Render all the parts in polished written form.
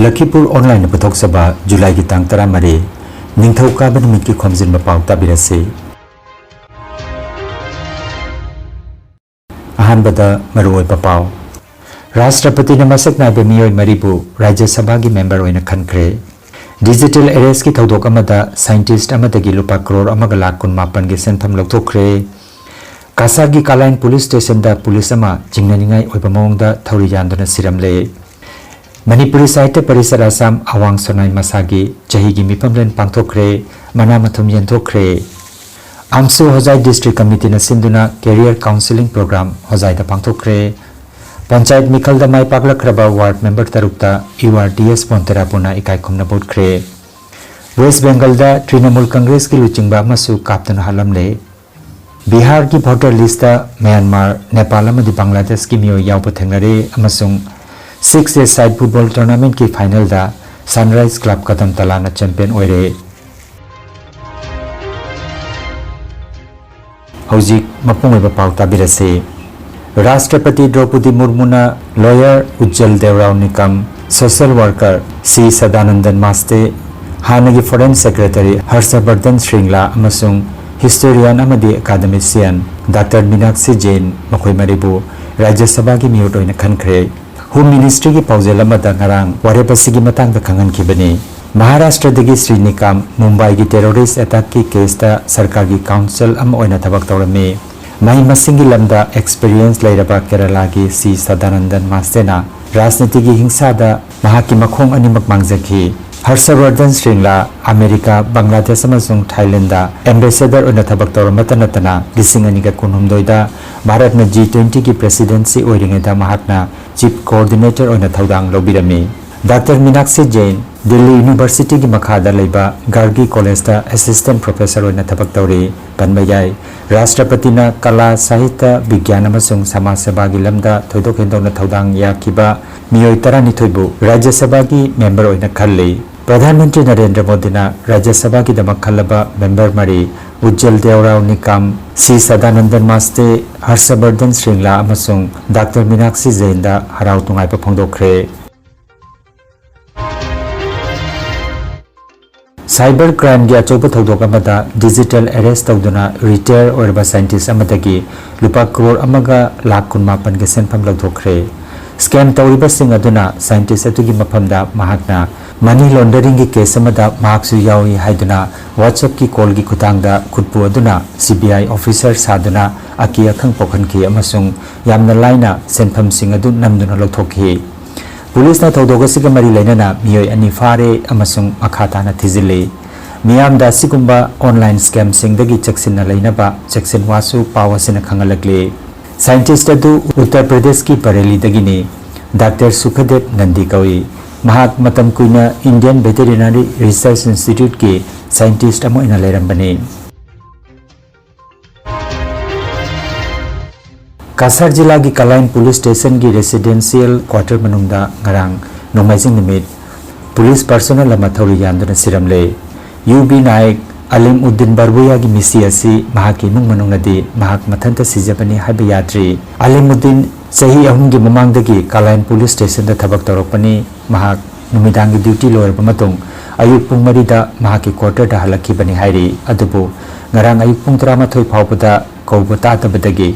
Lakhipur online puthok sabha July ki tang 13 ningthau ka banmit ki Khomjinba Pao tabirase ahanbada maroi papao Rashtrapati na masak na bemiyoi maribu Rajya Sabha ki member oina khankre digital arrest ki thodok amada scientist amadagi lupa crore amaga lakh kun mapan gi sentham lokthokre Kasar ki Kalain police station da police ama jingnaningai oiba mawngda thauri yanduna siramle Manipuri Sahitya Parisad Assam Awang Sonai Masagi Jahi gi mipamlen pangthokre mana mathum yenthokre Amsu Hozai District Committee na sinduna Career Counseling Program Hozai da pangthokre Panchayat Mikal da mai paklakraba ward member tarukta URDS Pontera puna ikai khomna botkre West Bengal da Trinamool Congress ki luchingba masu kaptana halamle Bihar ki voter list da Myanmar Nepal amadi Bangladesh ki miyo yawpa thengnare amasung 6-a-side football tournament ki final da Sunrise Club kadam talana champion oire Hojik mapung oiba pau tabirase Rashtrapati Draupadi Murmuna lawyer Ujjal Devrao Nikam social worker C Sadanandan Maste Hanagi foreign secretary Harshavardhan Shringla amasung historian amadi academician Dr. Meenakshi Jain makhoi maribu Rajya Sabha ki miyot oina khankre Home Ministry ki paujel amada ngarang warepasi gi matang da khangan khibani Maharashtra dagi Sri Nikam Mumbai gi terrorist attack ki case da sarkar gi council am oina thabak tawrami mai masingi lamda experience lairaba Kerala gi C Sadanandan Mastena rajniti gi hingsa da mahaki makhong animak mangjakhi Harshavardhan Shringla America Bangladesh amasung Thailand da ambassador oina thabak tawramata natana gising ani ga kunhumdoi da Bharat na G20 ki presidency oiringe da mahakna chief coordinator oina thaudang lobirami Dr. Meenakshi Jain Delhi University ki makhada leiba Gargi College da assistant professor oina thabak tawri banbayai Rashtrapati na Kala Sahitya Vigyan amasung Samaj Seva gi lamda thoidok hendona thaudang yakiba miyoi 12 bu Rajya Sabha ki member oina khalli Pradhan Mantri Narendra Modi na Rajya Sabha ki damak khallaba member mari Ujjal Devrao Nikam C Sadanandan Maste Harshavardhan Shringla amasung Dr. Meenakshi Jain da harau tungai pa phongdokre Cyber crime gi achoba thodok amada digital arrest tawduna retire orba scientist amadagi lupa crore amaga lakh kun mapan ge senpham lawthokre scam tawriba sing aduna scientist atugi maphamda mahakna money laundering gi case amada marksu yawi haiduna WhatsApp ki call gi khutangda khutpu aduna CBI officer saduna aki akhang pokhan ki amasung yamna laina senpham sing adu namduna lawthokhi Police na tawdoga siga mari lainana miyoi ani fare amasung akhata na thizile miyam da sigumba online scam singdagi chaksinna lainaba chaksin wasu pawasina khangalakle scientist adu Uttar Pradesh ki Bareilly dagini Dr. Sukhadev Nandi kawi mahak matam kuina Indian Veterinary Research Institute ki scientist amo ina lerambani Kasar jila gi Kalain police station gi residential quarter manungda ngarang nomaijing nimit police personnel lama thauri yanduna siramle UB Naik Alim Uddin Barbuya gi misi asi mahaki nung manungnadi mahak mathanta sijabani haiba yatri Alim Uddin sahi ahum gi mamangdagi Kalain police station da thabak torokpani mahak numidang gi duty loirba matung ayuk pung 3 da mahaki quarter da halakhibani hairi adubu ngarang ayuk pung 13 phawpada kouba tatabadagi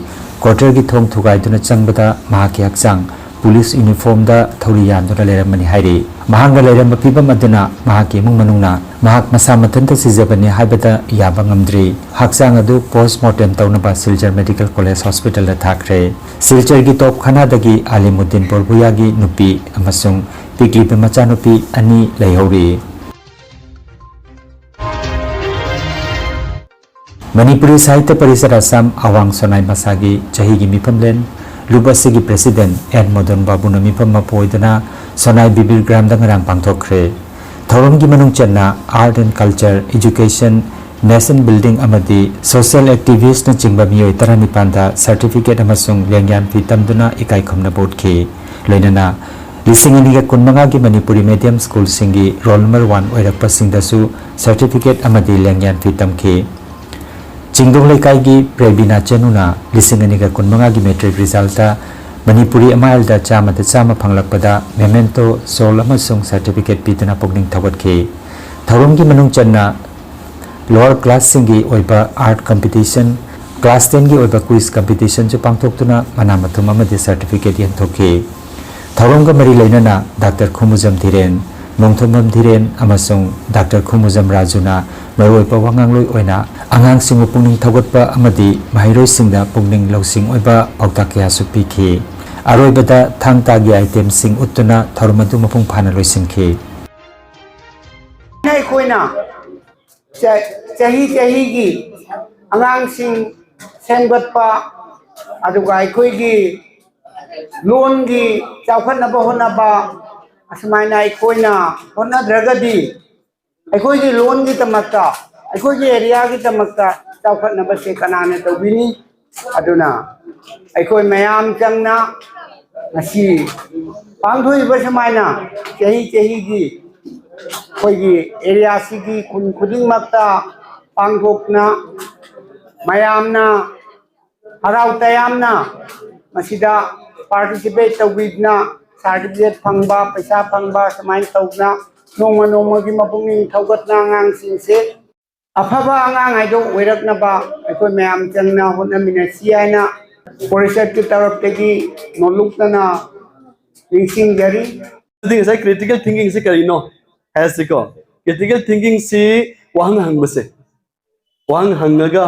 quarter gi thong thugai duna changbada mahaki hakchang police uniform da thauri yanduna leramani hairi mahanga leramba pibam aduna mahaki mung manungna mahak masa mathanta sijabani haibada yaba ngamdri hakchang adu postmortem tawnaba Silchar Medical College Hospital da thakre Silchar gi top khana dagi Alimuddin Borbuya gi nupi amasung pikli pe macha nupi ani leihori Manipuri Sahitya Parisad Assam Awang Sonai Masagi Jahi gi mipamlen Lubasi gi President N Modon Babu na mipam mapoidana Sonai Bibir Gram da ngarang pangthokre Thorom gi manung chenna art and culture education nation building amadi social activist na chingba miyoi 19 da certificate amasung lengyan fi tamduna ikai khomna bodki loinana Lising ini ga kunmanga gi Manipuri medium school singi roll number 1 oirakpa singdasu certificate amadi lengyan fi tamki Chingdong Lekai gi Prebina Chenuna lising ani ga kunmanga gi metric result Manipuri amailda chamada chama phanglakpada memento sol amasung certificate pituna pokning thawatki tharumgi manung channa lower class singi oiba art competition class 10 gi oiba quiz competition chu pangthoktuna manamathum amadi certificate yan thoki tharumga mari leinana Dr. Khomjinba Thiren Nongthomam Thiren amasung Dr. Khomjinba Rajuna maroipa wangangloi oina angang singu pungning thawatpa amadi mahairoi singda pungning losing oiba pautakya supiki aroibada thangtagi item sing uttuna tharumadu mapung phana loisinki nay koina chahi gi angang sing semgatpa aduga aikoi gi loan gi chawkhanaba honaba asmaina aikoina honna dragadi aikoi gi loan gi tamakta aikoi gi area gi tamakta chawkhanaba se kanana tawbini aduna aikoi mayam changna ngasi pangdhui basmaina chahi gi koigi area sigi kun khuding makta pangthokna mayamna harau tayamna masida participate tawidna certificate phangba paisa phangba samai tawna noma gi mapunging thawgatna ngang singse afaba angang aido oiraknaba aikoi mayam changna honamina siaina परिषद की तरफ से नोलुक्तना रिंसिंग जरी thing is like critical thinking se kari no has ko critical thinking si wang hang base wang hangaga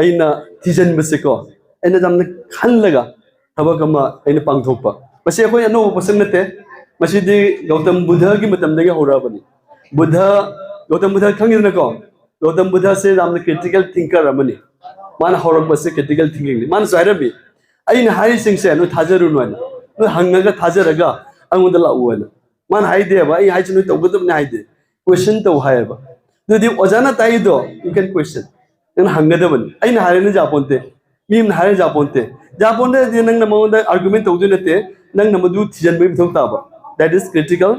aina tijan base ko aina jamna khan laga thabakama aina pangthokpa base ko ano pasan nate masidi Gautam Buddha gi matam dagi hora bani Gautam Buddha khangir na ko Gautam Buddha se jamna critical thinker amani man horak base critical thinking man zairabi aina hari sing se no thajaru no no hangaga thajaraga angunda la uwana man haide ba ai hai chunu tawgadum na haide question to haiba dudi ojana tai do you can question then hangada ban aina harina japonte mim harina japonte de nang namonda argument tawdu nate nang namadu thijan bai thok ta ba that is critical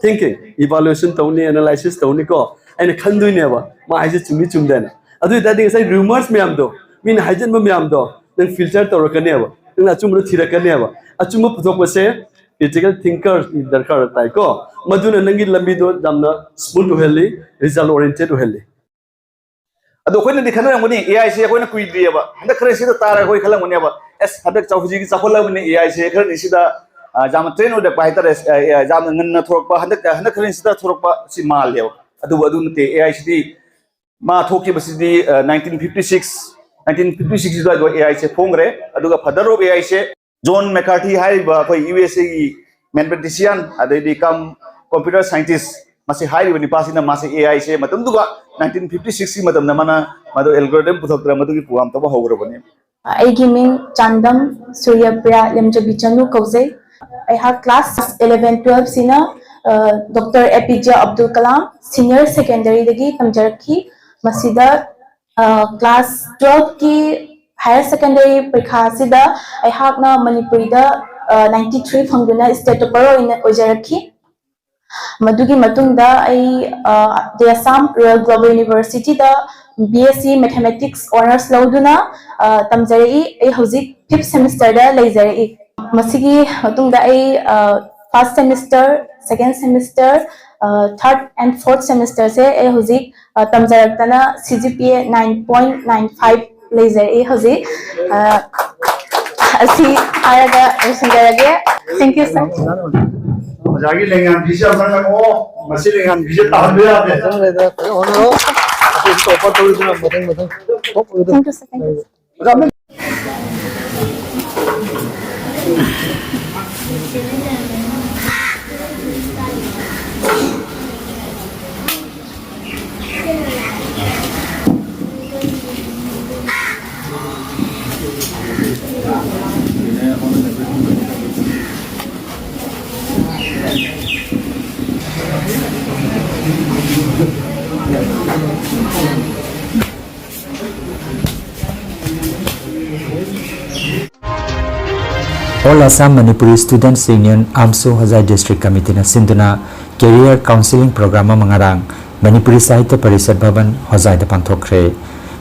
thinking evaluation tawni analysis tawni ko aina khandui ne ba ma haije chumi chumdana adu that is like rumors me am do min haijan ba me am do nang filter tawrakane ba nang achumru thirakane ba achumbu puthok ba se critical thinker darkar tai ko maduna nangi lambi do jamna smooth to helli result oriented to helli ado koina di khana ngoni ai se koina kui di ba handa khare si da tara koi khala ngoni ba es handa chawji gi chakhola ngoni ai se khare ni si da jam train o de pai tare jam ngan na thorok ba handa khare si da thorok ba si mal le adu nte ai si di ma thoki ba si di 1956 do ai se phongre adu ga father of ai se John McCarthy hai ba koi USA gi mathematician adedi kam computer scientist masi hai ni pasina masi AI se matam duga 1956 gi matam namana mado algorithm puthokra madu gi puam to ba hogra bani ai giming chandam suryapriya lemjabi chanu kauje I have class 11 12 sina Dr. APJ Abdul Kalam senior secondary dagi tamjarakhi masida class 12 ki higher secondary parikha sida I have na Manipuri da 93 phangduna state topper ojarakhi madugi matungda ai the Assam Royal Global University da BSc Mathematics honors lauduna tamjari ai hozik 5th semester da leijari masigi matungda ai first semester second semester third and fourth semester se ai hozik tamjaraktana CGPA 9.95 laser hozi asi araga singarage thank you sir jagi lengan bisa mana oh masih lengan bisa tahan dia thank you sir thank you All Assam Manipuri Students Union AMSU Hazai District Committee na sinduna career counseling program mangarang Manipuri Sahitya Parishad Bhavan Hazai da pangthokre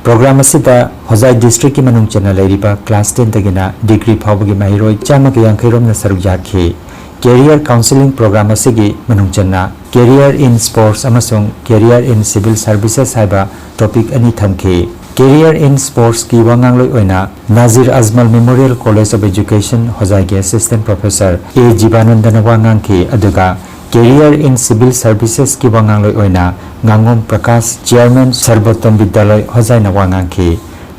program asida hozai district ki manung chana leiriba class 10 tagina degree phawgi mahiroi chama ki yankairom na saruk yakhi career counseling program asigi manung chana career in sports amasung career in civil services haiba topic ani thamki career in sports ki wangangloi oina Nazir Azmal Memorial College of Education hozai ki assistant professor A Jibanandana wangang ki aduga career in civil services ki wangangloi oina ngangom Prakash chairman Sarbotom Vidyalay hozai na wangang ki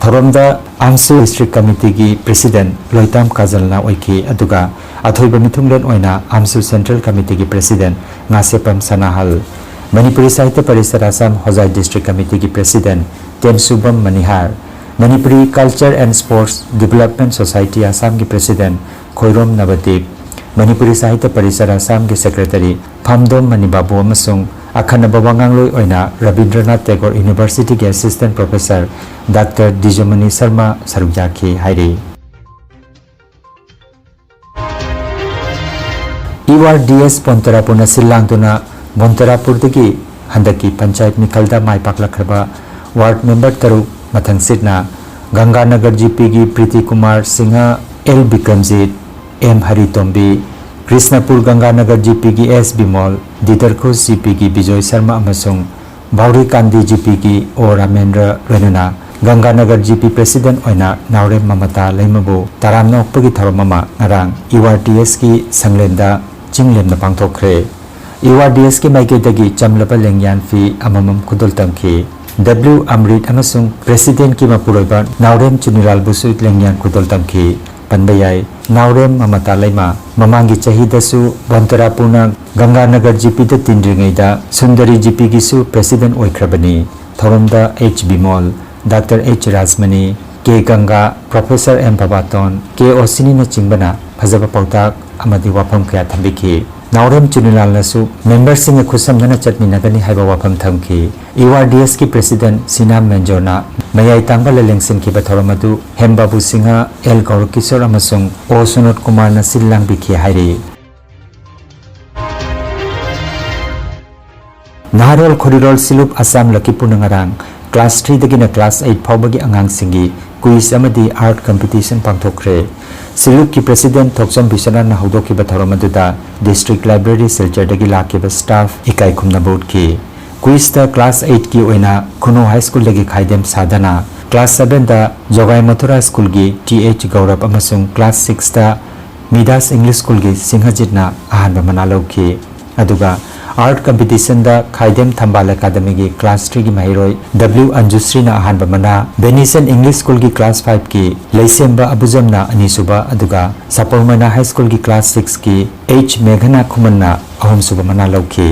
thoromda Amsu district committee ki president Loitam Kajalna oiki aduga athoiba mithunglen oina Amsu central committee ki president Ngasepam Sanahal Manipuri Sahitya Parishad Assam hozai district committee ki president Tensubam Manihar Manipuri Culture and Sports Development Society Assam ki president Khoirom Nabadip Manipuri Sahitya Parishad Assam ki secretary Phamdom Manibabu amasung akhanaba wangangloi oina Rabindranath Tagore University ki assistant professor Dr. Dijamani Sharma Sarukjaki hairi ERDS Pontarapuna Silangtuna Montarapur dagi handaki panchayat mikhalda mai paklakraba ward member taru mathang sitna Ganganagar GP gi Priti Kumar Singha L Bikramjit M Haritombi Krishnapur Ganganagar GP gi S Bimol Didarkhos GP gi Bijoy Sharma amasung Bauri Kandi GP gi O Ramendra Renuna Ganganagar GP president oina Naurem Mamata Laimabu Taramna okpagi tharomama ngarang ERDS ki sanglenda chinglen na pangthokre ERDS ki maiketagi chamlapa lengyan fi amamam khudol tamki W Amrit amasung president ki mapuroiba Naurem Chunilal Busu lengyan khudol tamki panbayai Naurem Mamata Laima mamangi chahidasu Bontarapuna Ganganagar GP da tindringaida Sundari GP gisu president oikrabani thoromda H Bimol Dr. H Rajmani K Ganga Professor M Babaton K Osini na chingbana phajaba pautak amadi wafam kaya thambiki Naurem Chunilal nasu members singa khusamdana chatminagani haiba wafam thamki ERDS ki president Sinam Menjorna mayai tangba lelengsin ki bathoramadu Hembabu Singha L Gaurkishor amasung O Sunot Kumar na sillang bikhi hairi Naharol Khorirol Silup Assam Lakhipur ngarang class 3 dagina class 8 phawbagi angang singi quiz amadi art competition pangthokre Siluk ki president Thoksom Bishana na haudoki bathoramadda district library silchar dagi lakiba staff ikai khumna board ki quiz ta class 8 ki oina Kuno high school dagi khaidem sadana class 7 da Jogai Mathura school gi TH Gaurav amasung class 6 da Midas English school gi Singhajitna ahanba manalauki aduga art competition da Khaidem Thambal Academy gi class 3 gi mahiroi W Anjusri na ahanba mana Benison English school gi class 5 ki Leisemba Abujam na anisuba aduga Sapolmana high school gi class 6 ki H Meghana Khumanna ahum suba mana lauki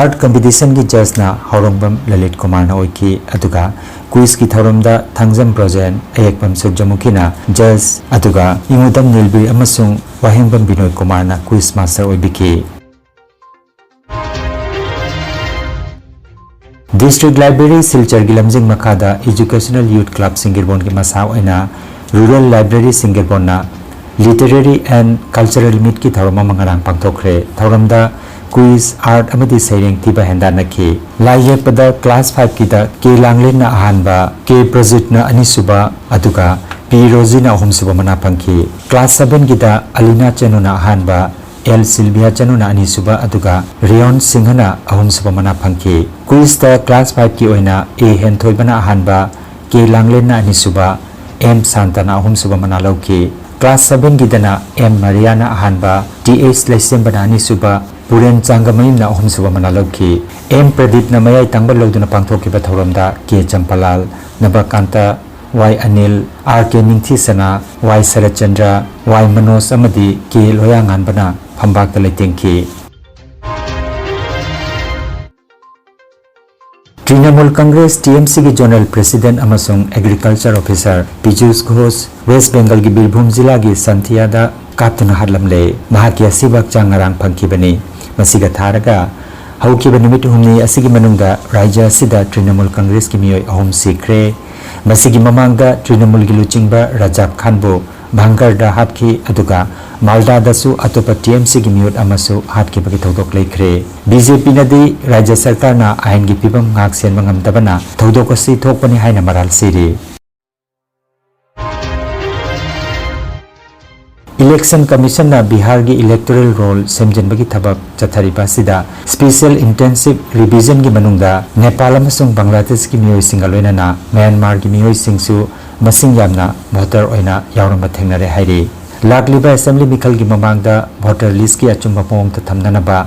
art competition gi judge na Haurongbam Lalit Kumar na oiki aduga quiz ki tharomda Thangjam Projen Ayekpam Sujamukina judge aduga Imudam Nilbi amasung Wahengbam Binoy Kumar na quiz master oibiki District Library Silchar Gilamjing Makada Educational Youth Club Singirbon ki masao aina Rural Library Singirbon na Literary and Cultural Meet ki tharoma mangarang pangthokre tharamda quiz art amadi saireng tiba henda nakhi laiye pada class 5 ki da K Langlen na ahanba K Prajit na anisuba aduga P Rosie na ahum suba mana pangki class 7 ki da Alina Chenu na ahanba L Sylvia Chanu na anisuba aduga Rion Singhana ahum suba mana pangki quiz ta class 5 ki oina A Henthoi bana ahanba K Langlen na anisuba M Santana ahum suba mana lauki class 7 ki dana M Mariana ahanba TH Lesem bana anisuba Puren Changamayim na ahum suba mana lauki M Pradeep na mayai tangbal loduna pangthoki ba thoramda K Champalal Nabakanta Y Anil R K Ningthisana Y Sarachandra Y Manos amadi K Loyangan bana phambak ta leitengki Trinamool Congress TMC ki General President amasung Agriculture Officer Piyush Ghosh West Bengal ki Birbhum Jilla ki Santiada kaptuna hadlamle mahaki asibak changarang phangkibani masiga tharaga haukiba nimit humni asigi manungda raja sida Trinamool Congress ki miyoi ahum sikre masigi mamangda Trinamool ki luchingba Rajab Khan bo Bhangar da hapki aduga मालदादसु अतोपा TMC की मियोट अमसु हाटकीबगी थौदोक लेख्रे BJP नदी राज्य सरकार ना आइन की पिबम ngak sen mangam tabana थौदोक असि थोकपनि हाइना मराल सिरि इलेक्शन कमीशन ना बिहार की इलेक्टोरल रोल सेमजनबगी थबक चथरिबा सिदा स्पेशल इंटेंसिव रिवीजन की मनुंगदा नेपाल अमसुंग बांग्लादेश की मियोइसिंग लोइनाना म्यांमार की मियोइसिंगसु मसिंग यामना भोटर ओइना यावरम थेंगनरे हाइरि लाखलिबा असेंबली मिखल की ममांगदा भोटर लिस्ट की अचुंबा पोंग थमननबा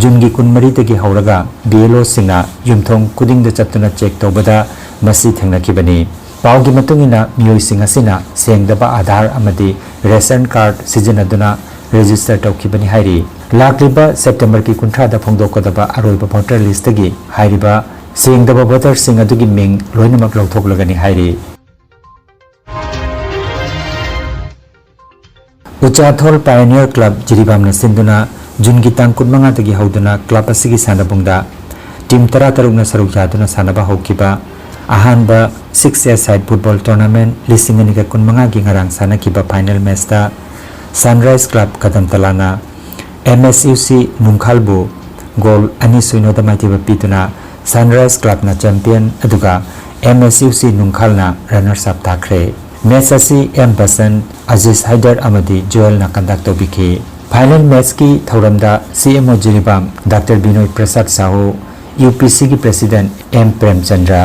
जून की 23 तगी हौरगा बीएलओ सिंगना युमथोंग कुदिंग चत्तुना चेक तौबदा मसी थेंगनखिबनी पाव की मतुंगिना मियोइसिंग असिना सेंगदबा आधार अमदी रेशन कार्ड सिजनदुना रजिस्टर तौखिबनी हाइरि लाखलिबा सेप्टेम्बर की 30 फोंदोकदबा अरोइबा भोटर लिस्ट तगी हाइरिबा सेंगदबा भोटर सिंग अदुगी मिंग लोइनमक लौथोकलगनी हाइरि उचाथोल पायनियर क्लब जिरीबाम सिंधुना जून की तांग 15 तगी हौदुना क्लब असिगी सानबुंगदा टीम 13 सरुक यादुना सानबा हौकिबा अहानबा 6 साइड फुटबॉल टूर्नामेंट लिसिंग अनिगा 15 की ngarang सानकिबा फाइनल मैच ता सनराइज क्लब कदम तलाना एमएसयूसी नुंखालबु गोल अनि सुइनोदा माइतिबा पितुना सनराइज क्लब ना चैंपियन अदुगा एमएसयूसी नुंखालना रनर्स अप ताख्रे मैच असी एम बसन अजीज हैदर अमदी जोएल ना कंडक्ट तोबिखि फाइनल मैच की थौरमदा CMO Jiribam doctor Binoy Prasad Sahu UPC की president M Premchandra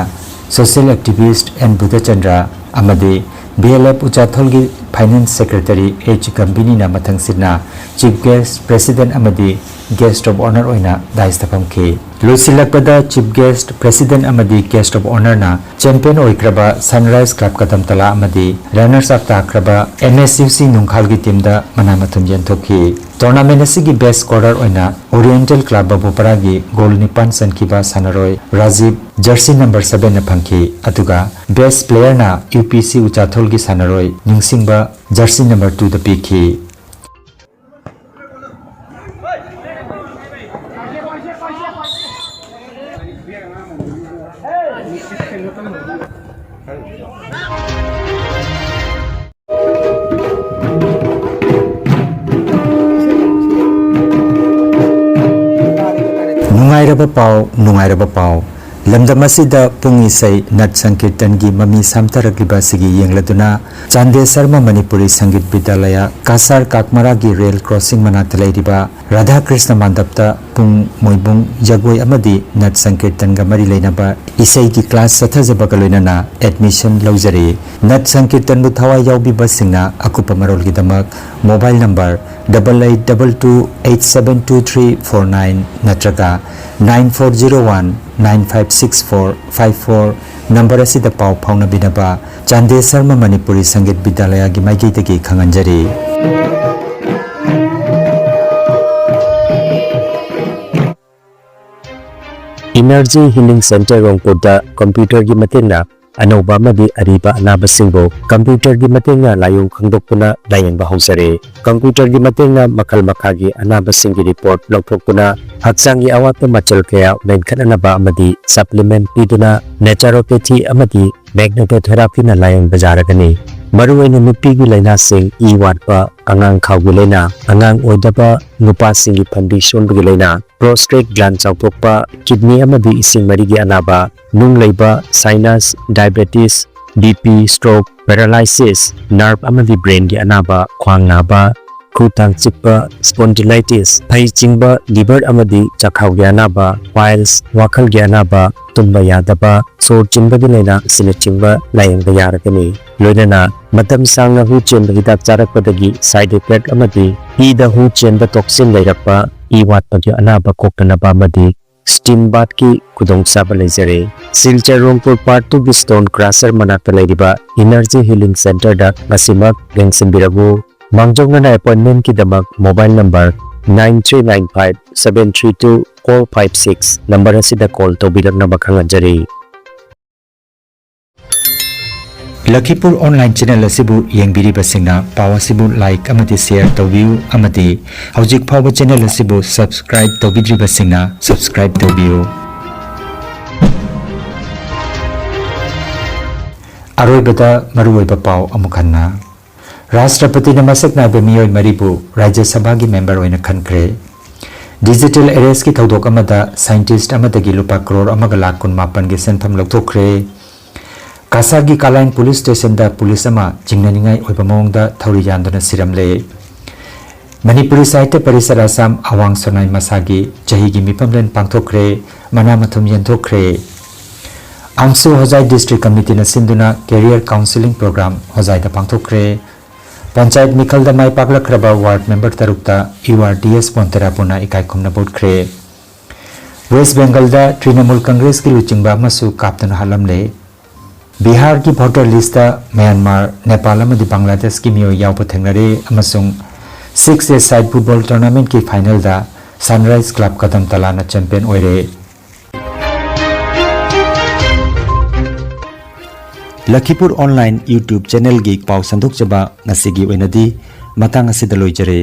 social activist N Budhachandra अमदी BLF Uchathol की फाइनेंस सेक्रेटरी एच गंबिनी ना मथंगसिना चीफ गेस्ट प्रेसिडेंट अमदी गेस्ट ऑफ ऑनर ओइना दाइस तफमखि लुसिलकपदा चीफ गेस्ट प्रेसिडेंट अमदी गेस्ट ऑफ ऑनर ना चैंपियन ओइक्रबा सनराइज क्लब कदम तला अमदी रनर्स अप ताख्रबा एमएसयूसी नुंखाल की टीम दा मनामथुम यंथोखि टूर्नामेंट की बेस्ट स्कोरर ओइना ओरिएंटल क्लब बोपरा की गोल 9 सनखिबा सनरोय राजीव जर्सी नंबर 7 न फंखि अतुगा बेस्ट प्लेयर ना यूपीसी उचाथोल की सनरोय निंगसिंगबा जर्सी नंबर 2 द पिखि नुंगाइरबा पाव लमदम असिदा पुंग इसै नट संकीर्तन की ममी सामथरकलिबा सिगी येंगलदुना चांदे शर्मा मणिपुरी संगीत विद्यालय कासार काकमरा की रेल क्रॉसिंग मनाक्ता लैरिबा राधा कृष्ण मांडपता पुंग मोइबुंग जगोय अमदी नट संकीर्तन गा मरी लैनबा इसै की क्लास सथजबा लोइनना एडमिशन लौजरे नट संकीर्तन बु थवाय यावबिबा सिंगना अकुपा मरोल की दमक मोबाइल नंबर 8822872349 नत्रगा 9401 956454 नंबर असिदा पाव फाउना बिनबा चांदे शर्मा मणिपुरी संगीत विद्यालय की माइगीतगी खंगंजरी एनर्जी हीलिंग सेंटर रोंगपुरदा कंप्यूटर की मतेंगना अनौबा मदी अरीबा अनाबसिंगो कंप्यूटर की मतेंगना लायोंग खंगदोकपुना लायंगबा हौसरे कंप्यूटर की मतेंगना मखल मखागी अनाबसिंग की रिपोर्ट लौथोकपुना हक्सांगी अवात मचल कया मेनखननबा अमदी सप्लीमेंट पीदुना नेचुरोपैथी अमदी मैग्नेटोथेरापी ना लायंग बजारगनी मरुवैना नुपीगी लैनासिंग ई वाटपा अंगांग खाउगी लैना अंगांग ओइदबा नुपासिंगी फंदी सोनबगी लैना प्रोस्टेट ग्लैंड चाउथोकपा किडनी अमदी इसिंग मरीगी अनाबा नुंग लैबा sinus diabetes BP stroke paralysis nerve अमदी ब्रेन की अनाबा ख्वांग नाबा खुतांग चिकपा स्पॉन्डिलाइटिस फै चिंगबा लिवर अमदी चखाउगी अनाबा पाइल्स वाखल की अनाबा तुम्बा यादबा सोर चिंबगी लैना सिने चिंबा लायंग यारगनी लोइनना मतम सांगना हु चेंब हिदाक चारकपदगी साइड इफेक्ट अमदी ईदा हु चेंब टॉक्सिन लैरकपा ई वाटपगी अनाबा कोकनबा अमदी स्टीम बाथ की खुदोंग साबा लेजरे Silchar Rongpur part 2 stone crusher मनाक्ता लैरिबा एनर्जी हीलिंग सेंटर दा ngasimak लेंगसिनबिरगु मांगजोंगना अपॉइंटमेंट की दमक मोबाइल नंबर 9395732456 नंबर असिदा कॉल तौबिरकना बखंगजरी लखीपुर ऑनलाइन चैनल असिबु येंगबिरिबा सिंगना पाव असिबु लाइक अमति शेयर तौबियु अमति हौजिक फावबा चैनल असिबु सब्सक्राइब तौबिद्रिबा सिंगना सब्सक्राइब तौबियु अरोइबदा मरुओइबा पाव अमुखन्ना राष्ट्रपति ने मसक नाइबे मियोय मरीबू राज्य सभा की मेंबर होइना खनख्रे डिजिटल एरेस्ट की थौदोक अमदा साइंटिस्ट अमदगी लुपा करोड़ अमग लाख कुन मापन की सेंफम लौथोखरे कासा की कालाइन पुलिस स्टेशन दा पुलिस अमा जिंगनानिंगाई ओइबा मओंगदा थौरी यानदुना सिरमले मणिपुरी साहित्य परिसर असम अवांग सोनाई मसागी चही की मिपमलेन पांगथोखरे मना मथुम यंथोखरे आंसू होजाई डिस्ट्रिक्ट कमिटी न सिंधुना कैरियर काउंसलिंग प्रोग्राम होजाई दा पांगथोखरे पंचायत मिखल दा माई पागलखरबा वार्ड मेंबर तरुकता URDS पोंतेरा पुना इकाई खुमना बोटखरे वेस्ट बंगाल दा तृणमूल कांग्रेस की लुचिंगबा मसु काप्तन हालमले बिहार की वोटर लिस्ट म्यांमार नेपाल अमदी बांग्लादेश की मियो याव थेंगनरे अमसुंग 6A साइड फुटबॉल टूर्नामेंट की फाइनल दा सनराइज क्लब कदम तलाना चैंपियन ओइरे लखीपुर ऑनलाइन यूट्यूब चैनल की पाव संदुक जबा नसीगी ओइनदी मतंग असिदा लोइजरे।